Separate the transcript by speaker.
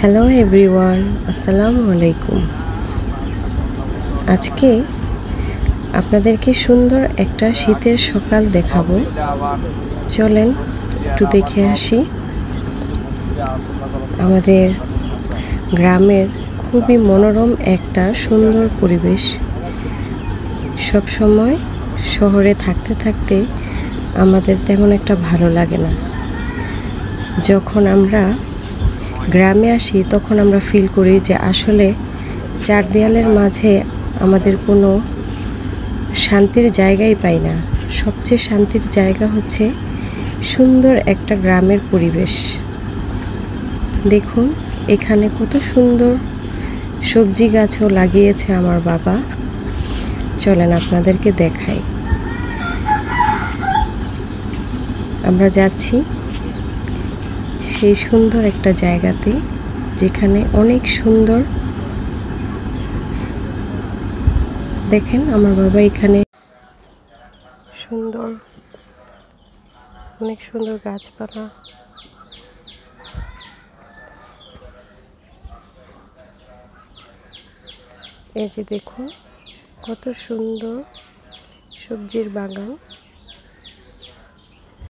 Speaker 1: Hello everyone, আসসালামু আলাইকুম। আজকে আপনাদেরকে সুন্দর একটা শীতের সকাল দেখাবো। চলেন একটু দেখে আসি। আমাদের গ্রামের খুবই মনোরম একটা সুন্দর পরিবেশ। সব সময় শহরে থাকতে থাকতে আমাদের তেমন একটা ভালো লাগে না। যখন আমরা গ্রামে আসি তখন আমরা ফিল করি যে আসলে চার দেয়ালের মাঝে আমাদের কোনো শান্তির জায়গাই পাই না। সবচেয়ে শান্তির জায়গা হচ্ছে সুন্দর একটা গ্রামের পরিবেশ। দেখুন এখানে কত সুন্দর সবজি গাছও লাগিয়েছে আমার বাবা। চলেন আপনাদেরকে দেখাই। আমরা যাচ্ছি সেই সুন্দর একটা জায়গাতে, যেখানে অনেক সুন্দর। দেখেন আমার বাবা এখানে সুন্দর অনেক সুন্দর গাছপালা। এই যে দেখুন কত সুন্দর সবজির বাগান।